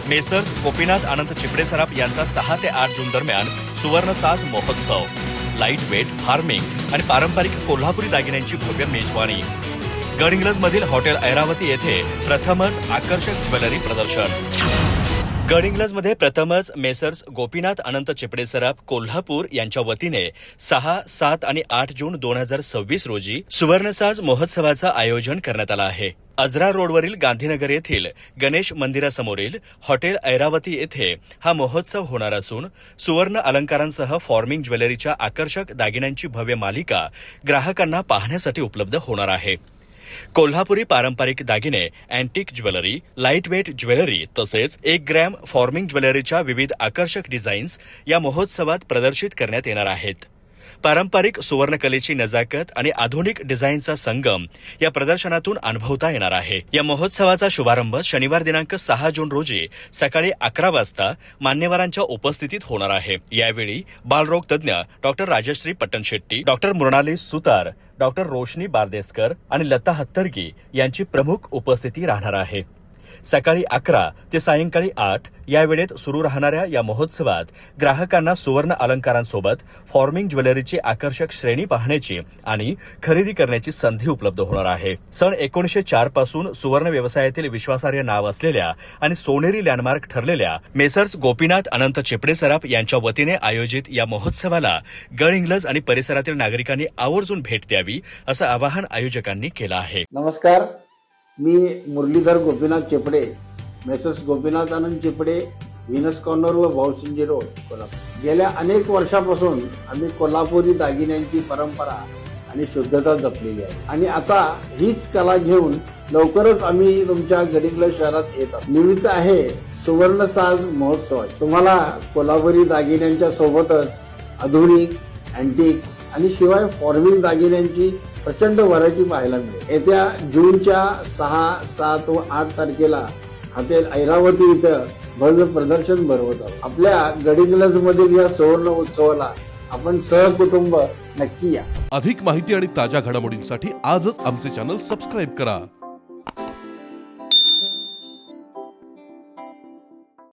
Messrs Gopinath अनंत चिपडे सराफ यांचा 6 ते 8 जून दरम्यान सुवर्णसाज महोत्सव, लाईट वेट फार्मिंग आणि पारंपरिक कोल्हापुरी दागिन्यांची भव्य मेजवानी. गडहिंग्लजमधील हॉटेल ऐरावती येथे प्रथमच आकर्षक ज्वेलरी प्रदर्शन. गडहिंग्लजमध्ये प्रथमच मेसर्स गोपीनाथ अनंत चिपडे सराफ कोल्हापूर यांच्या वतीने 6, 7 आणि 8 जून 2026 रोजी सुवर्णसाज महोत्सवाचं आयोजन करण्यात आलं आहे. अजरा रोडवरील गांधीनगर येथील गणेश मंदिरासमोरील हॉटेल ऐरावती येथे हा महोत्सव होणार असून सुवर्ण अलंकारांसह फॉर्मिंग ज्वेलरीच्या आकर्षक दागिन्यांची भव्य मालिका ग्राहकांना पाहण्यासाठी उपलब्ध होणार आहे. कोल्हापुरी पारंपरिक दागिने, antique jewellery, light weight jewellery तसेच 1 ग्रॅम फॉर्मिंग ज्वेलरीच्या विविध आकर्षक डिझाईन्स या महोत्सवात प्रदर्शित करण्यात येणार आहेत. पारंपरिक सुवर्णकलेची नजाकत आणि आधुनिक डिझाईनचा संगम या प्रदर्शनातून अनुभवता येणार आहे. या महोत्सवाचा शुभारंभ शनिवार दिनांक 6 जून रोजी सकाळी 11 वाजता मान्यवरांच्या उपस्थितीत होणार आहे. यावेळी बालरोग तज्ज्ञ डॉक्टर राजश्री पट्टणशेट्टी, डॉक्टर मृणाली सुतार, डॉक्टर रोशनी बारदेसकर आणि लता हत्तरगी यांची प्रमुख उपस्थिती राहणार आहे. सकाळी 11 ते सायंकाळी 8 या वेळेत सुरू राहणाऱ्या या महोत्सवात ग्राहकांना सुवर्ण अलंकारांसोबत फॉर्मिंग ज्वेलरीची आकर्षक श्रेणी पाहण्याची आणि खरेदी करण्याची संधी उपलब्ध होणार आहे. सन 1904 पासून सुवर्ण व्यवसायातील विश्वासार्ह नाव असलेल्या आणि सोनेरी लँडमार्क ठरलेल्या मेसर्स गोपीनाथ अनंत चिपडे सराफ यांच्या वतीने आयोजित या महोत्सवाला गडहिंग्लज आणि परिसरातील नागरिकांनी आवर्जून भेट द्यावी असं आवाहन आयोजकांनी केलं आहे. नमस्कार, मी मुरलीधर गोपीनाथ चिपडे, मेसर्स गोपीनाथ आनंद चिपडे, व्हीनस कॉर्नर व भाऊसिंगी रोड, कोल्हापूर. गेल्या अनेक वर्षापासून आम्ही कोल्हापुरी दागिन्यांची परंपरा आणि शुद्धता जपलेली आहे आणि आता हीच कला घेऊन लवकरच आम्ही तुमच्या गडहिंग्लज शहरात येत आहोत. निमित्त आहे सुवर्णसाज महोत्सव. तुम्हाला कोल्हापुरी दागिन्यांच्या सोबतच आधुनिक, अँटिक आणि शिवाय फॉर्मिंग दागिन्यांची प्रचंड व्हरायटी पाहायला मिळेल. येत्या जूनच्या 6, 7 व 8 तारखेला हॉटेल ऐरावती इथं भव्य प्रदर्शन भरवत आहोत. आपल्या गडहिंग्लज मधील या सुवर्ण उत्सवाला आपण सहकुटुंब नक्की या. अधिक माहिती आणि ताज्या घडामोडींसाठी आजच आमचे चॅनल सबस्क्राईब करा.